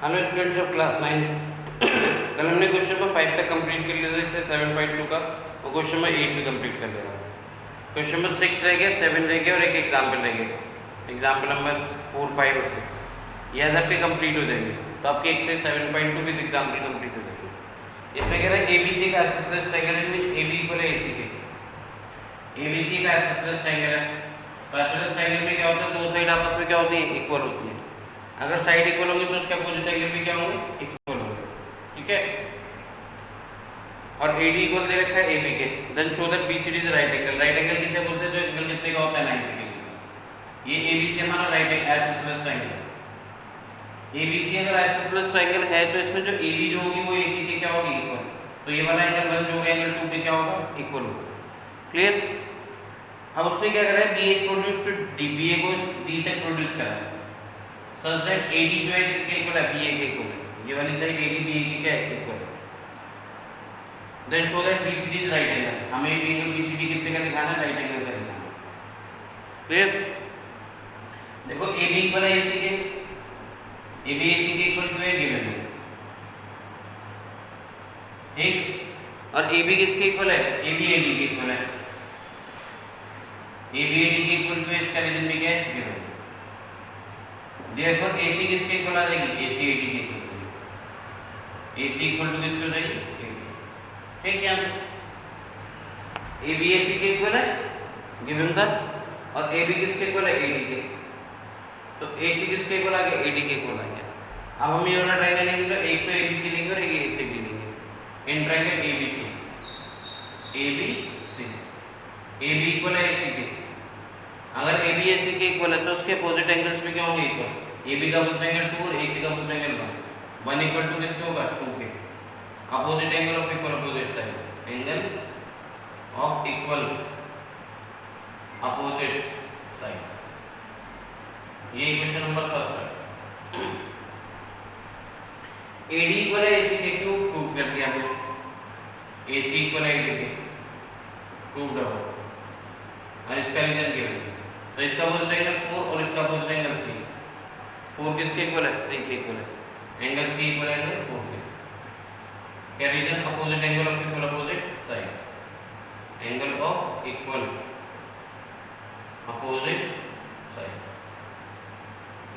Hello students of class 9। कल हमने question number 5 तक कंप्लीट कर लिया था, इससे 7.2 का, और क्वेश्चन नंबर 8 भी कंप्लीट कर लिया। क्वेश्चन नंबर 6 रह गया, 7 रह गया और एक एग्जाम्पल रह गया। एग्जाम्पल नंबर 4, 5 और 6 ये आज आपके कंप्लीट हो जाएंगे, तो आपके एक्सरसाइज 7.2 विद एग्जाम्पल कंप्लीट हो जाएगी। इसमें कह रहा है एबीसी का isosceles triangle in which AB equal है एसी के। एबीसी का आइसोसेलेस ट्रायंगल है, तो आइसोसेलेस ट्रायंगल में क्या होता है, दो साइड आपस में क्या होती है, इक्वल होती है। अगर साइड इक्वल होंगे तो उसके अपोजिट एंगल भी क्या होंगे, इक्वल होंगे। ठीक है, और AD इक्वल दे रखा है AB के। Then show that BCD is right angle. Right angle किसे बोलते हैं, जो एंगल कितने का होता है, 90 डिग्री। ये ABC हमारा राइट आइसोसेलेस ट्रायंगल। ABC अगर आइसोसेलेस ट्रायंगल है तो इसमें जो AB जो होगी वो AC के क्या होगी, इक्वल। तो ये वाला एंगल 1 जो होगा एंगल 2 पे क्या होगा, इक्वल होगा। क्लियर। अब उसने क्या करा है, BA प्रोड्यूस टू DBA को D तक प्रोड्यूस करा है, सच दैट AD जो है किसके इक्वल है, BA के इक्वल है। ये वाली साइड AD BA के क्या है, इक्वल है। Then show that BCD is right angle. हमें एंगल BCD कितने का दिखाना है, राइट एंगल का दिखाना है। क्लियर। देखो AB इक्वल है AC के, AB AC के इक्वल क्यों है, गिवन है। ठीक, और AB किसके इक्वल है, AB AD के इक्वल है। AB AD के इक्वल क्यों है, इसका रीजन भी क्या है, गिवन है। Therefore AC किसके इक्वल आ जाएगी, AC AD के इक्वल हो जाएगी। AC इक्वल टू किसके हो जाएगी, ठीक है। AB AC के इक्वल है, गिवन था, और AB किसके इक्वल है, AD के। तो AC किसके इक्वल आ गया, AD के इक्वल आ गया। अब हम ये वाला ट्रायंगल लेंगे, तो एक तो ABC लेंगे और एक ACD लेंगे। इन ट्रायंगल ABC AB इक्वल है AC के। अगर AB AC के इक्वल है तो उसके अपोजिट एंगल्स भी क्या होंगे, इक्वल। AB का अपोजिट एंगल 2 और AC का अपोजिट एंगल 1 इक्वल टू किसके होगा, 2 के। Opposite angle of equal opposite side, angle of equal opposite side. ये इक्वेशन नंबर फर्स्ट है। AD इक्वल है AC के, क्यों, प्रूव कर दिया हमने। AC इक्वल है AD के, प्रूव्ड है। और इसका रीजन गिवन है, तो इसका अपोजिट एंगल 4 और इसका अपोजिट एंगल 3। 4 किसके इक्वल है, 3 के इक्वल है। एंगल 3 इक्वल है एंगल 4 के। क्या reason, opposite angle of equal opposite side, angle of equal opposite side.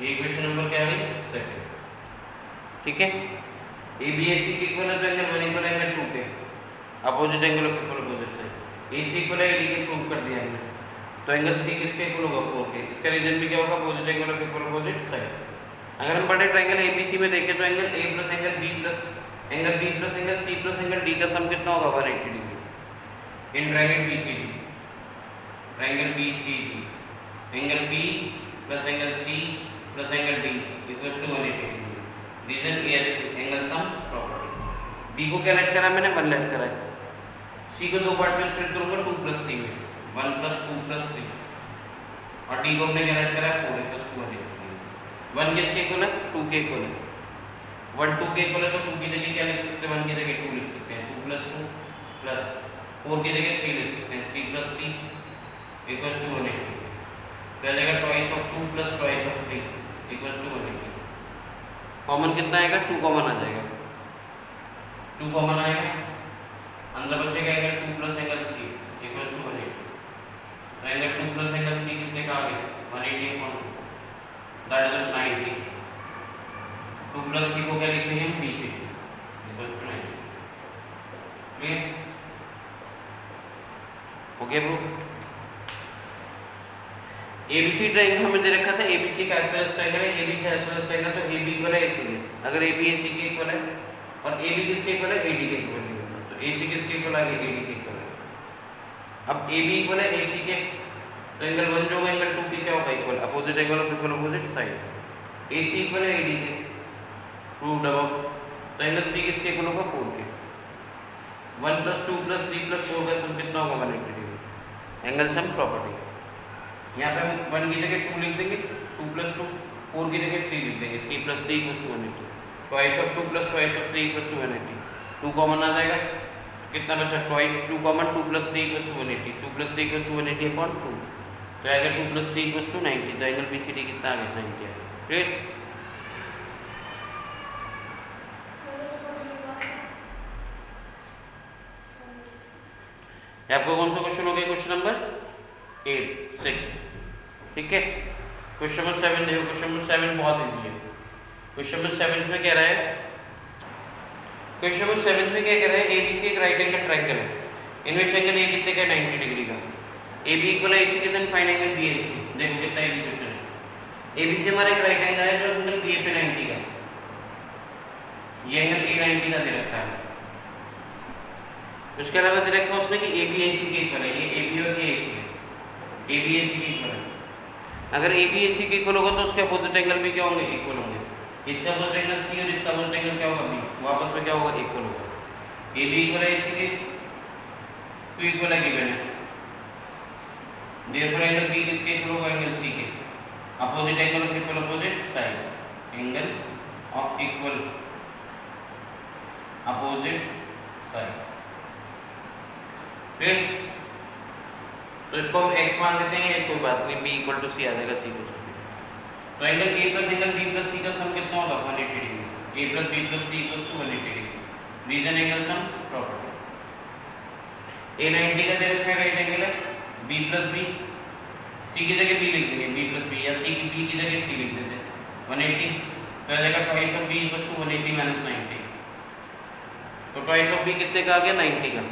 ये इक्वेशन नंबर क्या है, सेकंड। ठीक है, ABAC के इक्वल है तो एंगल 1 इक्वल एंगल 2 के, opposite angle of equal opposite side. AC equal है AD के, प्रूव कर दिया हमने। तो एंगल 3 किसके इक्वल होगा, 4 के। इसका रीजन भी क्या होगा, opposite angle of equal opposite side. अगर हम पढ़े ट्रायंगल ABC में देखें तो angle A plus angle B plus angle B plus angle C plus angle D का सम कितना होगा, 180 degree. In triangle BCD, triangle BCD angle B plus angle C plus angle D equals to 180 degree. Reason A is angle sum property. B को क्या late करा मैंने, 1 late करा है। C को दो पार्ट में स्प्लिट करूंगा, 2 प्लस 3 में, 1 प्लस 2 प्लस 3, और D को हमने क्या लेट करा है, 4 प्लस 2 180। 1 किसके इक्वल है, 2 के इक्वल है। 1 2 के इक्वल है तो 2 की जगह क्या लिख सकते हैं, 1 की जगह 2 लिख सकते हैं। 2 प्लस 2 प्लस 4 की जगह 3 लिख सकते हैं। 3 प्लस 3 इक्वल्स टू 180। क्या जाएगा, twice of 2 plus twice of 3 equals to 180। Common कितना आएगा, 2 कॉमन आ जाएगा। 2 कॉमन आएगा, अंदर बचेगा angle 2 plus angle 3 equals to 180। Angle 2 plus angle 3 कितने का आ गया, 180 दैट इज 90। 2 प्लस 3 को क्या लिखते हैं, BCD इक्वल्स टू 90। क्लियर हो गया प्रूफ। ABC ट्रायंगल हमें दे रखा था, ABC का आइसोसेलेस ट्रायंगल है, AB का आइसोसेलेस ट्रायंगल, तो AB इक्वल है AC के। अगर AB AC के इक्वल है और AB किसके इक्वल है, AD के इक्वल है, तो AC किसके इक्वल आ गया, AD के इक्वल है। अब AB इक्वल है AC के, तो एंगल 1 जो होगा एंगल 2 के क्या होगा, equal, opposite angle of equal opposite side. AC equal है AD के, प्रूव्ड अबव। तो एंगल 3 किसके इक्वल होगा, 4 के। 1 प्लस 2 प्लस 3 प्लस 4 का सम कितना होगा, 180 डिग्री, एंगल सम प्रॉपर्टी। यहाँ पे हम 1 की जगह 2 लिख देंगे, 2 प्लस 2, 4 की जगह 3 लिख देंगे, 3 plus 3 equals to 180। Twice of 2 plus twice of 3 equals to 180। 2 common आ जाएगा, कितना बचा, twice 2 common, 2 plus 3 equals to 180। 2 plus 3 equals to 180 upon 2, तो आएगा 2 प्लस 3 इक्वल्स टू 90। तो एंगल BCD कितना आ गया, 90 आ गया। क्लियर। आपका कौन सा क्वेश्चन हो गया? Question number 6। ठीक है, क्वेश्चन नंबर 7 देखो। क्वेश्चन नंबर 7 बहुत इजी है। क्वेश्चन नंबर 7 में कह रहा है, क्वेश्चन नंबर 7 में क्या कह रहा है? एबीसी एक राइट एंगल ट्रायंगल है, इन विच एंगल ए कितने का? 90 डिग्री का। AB इक्वल एसी के देन फाइंड एंगल BAC। देखो कितना इजी क्वेश्चन है। ABC हमारा एक राइट एंगल है जो एंगल BA पे 90 का, ये एंगल A 90 का दे रखा है। उसके अलावा दे रखा है उसने कि AB AC के इक्वल है, ये AB और ये AC है, AB AC के इक्वल है। अगर AB AC के इक्वल होगा तो उसके अपोजिट एंगल भी क्या होंगे? इक्वल होंगे। इसका अपोजिट एंगल C और इसका अपोजिट एंगल क्या होगा? B। वापस में क्या होगा? इक्वल होगा। AB इक्वल है AC के, तो इक्वल है गिवन है। Therefore एंगल B किसके इक्वल होगा? एंगल C के। Opposite angle of equal opposite side, angle of equal opposite side. फिर तो इसको हम x मान लेते हैं, कोई बात नहीं, B इक्वल टू C आ जाएगा, C इक्वल टू B। तो angle A plus angle B plus C का सम कितना होगा? 180 degree. A plus B plus C equal to 180 degree. Reason angle sum property. A 90 का दे रखा है, राइट एंगल है, B प्लस B, C की जगह B लिख देंगे, B प्लस B, या C की B की जगह C लिख देते हैं, 180। तो आ जाएगा twice of B equal to 180 minus 90। तो ट्वाइस ऑफ B कितने का आ गया? 90 का।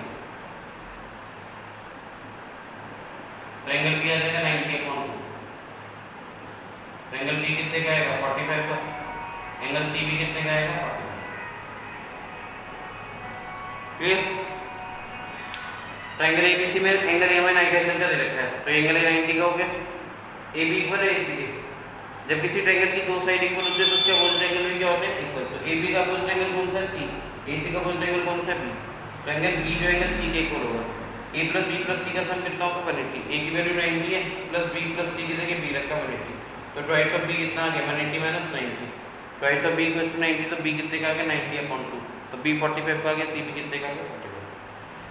तो एंगल B आ जाएगा 90/2। तो एंगल B कितने का आएगा? 45 का। एंगल C भी कितने का आएगा? 45। क्लियर? ट्रायंगल ABC में एंगल A हमें 90 एंगल का दे रखा है, तो एंगल A 90 का हो गया। AB इक्वल है AC के। जब किसी ट्रायंगल की दो साइड इक्वल होती है तो उसके अपोजिट एंगल भी क्या होते हैं? इक्वल। तो AB का अपोजिट एंगल कौन सा है? C। AC का अपोजिट एंगल कौन सा है? B। तो एंगल B जो एंगल C के इक्वल होगा। A plus B plus C का सम कितना होगा? 180। A की वैल्यू 90 है, प्लस B प्लस C की जगह B रखा 180। तो ट्वाइस ऑफ B कितना आ गया? 180 minus 90। Twice of B equal to 90, तो B कितने का आ गया? 90/2। तो B 45 का आ गया, C भी कितने का आ गया? 45।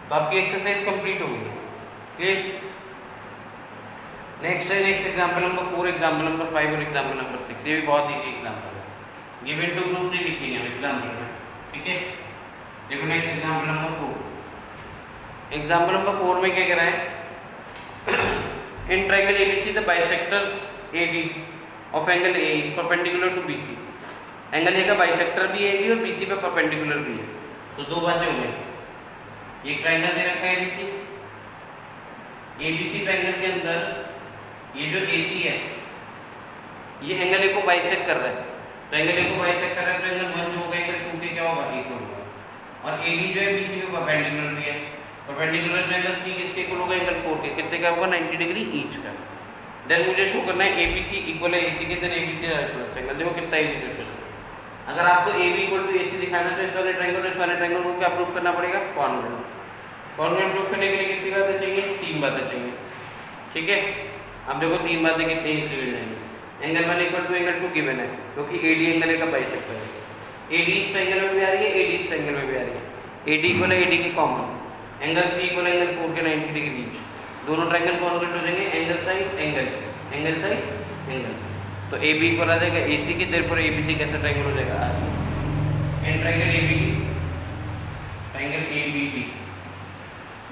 तो आपकी एक्सरसाइज कंप्लीट हो गई। क्लियर? नेक्स्ट है next example number 4, example number 5 और एग्जांपल नंबर 6। ये भी बहुत इजी एग्जांपल है। गिवन टू प्रूफ नहीं लिखेंगे हम एग्जांपल में, ठीक है? देखो next example number 4। Example number 4 में क्या कह रहा है? In triangle ABC the bisector AD of angle A is perpendicular to BC। Angle A का बाइसेक्टर भी AD और BC पे परपेंडिकुलर भी है। तो दो बातें हो गई। ये ट्रायंगल दे रखा है ABC, ABC ट्रायंगल के अंदर ये जो AC है ये एंगल A को बाइसेक्ट कर रहा है। तो एंगल A को बाइसेक्ट कर रहा है, तो एंगल 1 जो होगा एंगल 2 के क्या होगा? इक्वल होगा। और AD जो है BC के परपेंडिकुलर भी है। परपेंडिकुलर में एंगल 3 किसके इक्वल होगा? एंगल 4 के। कितने का होगा? 90 डिग्री ईच का। देन मुझे शो करना है ABC इक्वल है AC के, देन ABC आइसोसेलेस ट्रायंगल। देखो कितना इजी क्वेश्चन है। अगर आपको AB इक्वल टू AC दिखाना है तो इस वाले ट्रायंगल और इस वाले ट्रायंगल को क्या प्रूफ करना पड़ेगा? कॉन्वेंट। कॉन्वेंट प्रूफ करने के लिए कितनी बातें चाहिए? 3 बातें चाहिए, ठीक है? अब देखो 3 बातें कितनी इजी मिल जाएंगी। Angle 1 equal to angle 2 given है, क्योंकि AD एंगल A का बाइसेक्टर है। AD इस ट्रायंगल में भी आ रही है, AD इस ट्रायंगल में भी आ रही है। AD इक्वल है AD के कॉमन, एंगल 3 इक्वल एंगल 4 के 90 डिग्री ईच। दोनों ट्रायंगल कॉन्वेंट हो जाएंगे, angle side angle, angle side angle. तो AB इक्वल आ जाएगा AC की, देयरफॉर ABC कैसा ट्रायंगल हो जाएगा? And triangle ABD, triangle ABD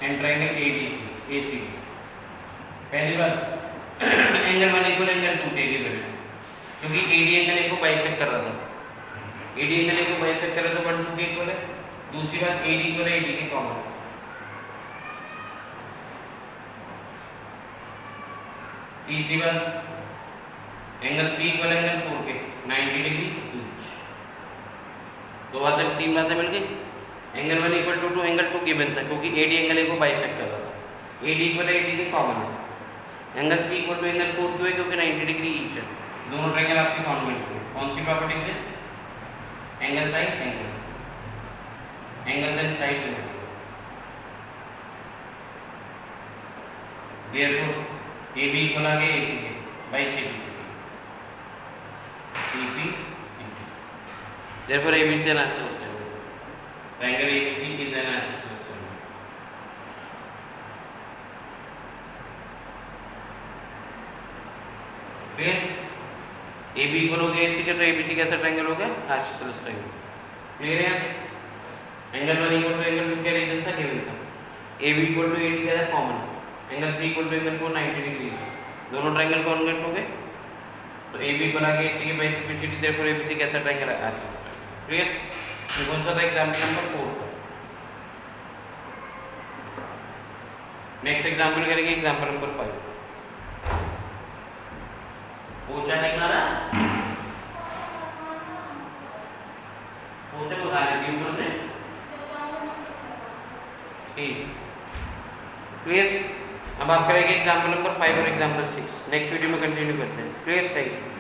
and triangle ADC AC। पहली बात एंगल 1 इक्वल एंगल 2 के गिवन है, क्योंकि AD एंगल A को बाइसेक्ट कर रहा था। AD एंगल A को बाइसेक्ट कर रहा था, 1 2 के इक्वल है। दूसरी बात AD इक्वल है AD के कॉमन। तीसरी बात एंगल 3 इक्वल एंगल 4 के 90 डिग्री ईच। दो बातें, 3 बातें मिल गई। Angle 1 equal to angle 2 given था, क्योंकि AD एंगल A को बाइसेक्ट कर रहा था। AD इक्वल है AD के कॉमन है। एंगल 3 इक्वल टू एंगल 4 क्यों है? क्योंकि 90 डिग्री ईच है। दोनों ट्रायंगल आपके कॉन्वेंट हैं। कौन सी प्रॉपर्टी से? Angle side angle, angle then side angle. Therefore AB equal आ गया AC के bye CP, CP CP। Therefore ABC N isosceles triangle, triangle ABC is an isosceles triangle. Clear? AB equal हो गया AC के, तो ABC कैसा triangle हो गया? Isosceles triangle. Clear है? एंगल 1 इक्वल टू एंगल 2 क्या रीजन था? गिवन था। A B equal to A D क्या है common, angle 3 equal to angle 4 90 degree, दोनों ट्रायंगल कॉन्वेंट हो गए, तो ए बी बना के सी के बाइसेक्टिविटी देयरफॉर एबीसी कैसा ट्रायंगल है ऐसा। क्लियर? ये कौन सा था एग्जांपल नंबर 4। नेक्स्ट एग्जांपल करेंगे एग्जांपल नंबर 5। पोछा नहीं मारा, पोछा को डाल दिया ऊपर में, ठीक। क्लियर? अब आप करेंगे एग्जांपल नंबर 5 और एग्जांपल 6, नेक्स्ट वीडियो में कंटिन्यू करते हैं। क्लियर? सही।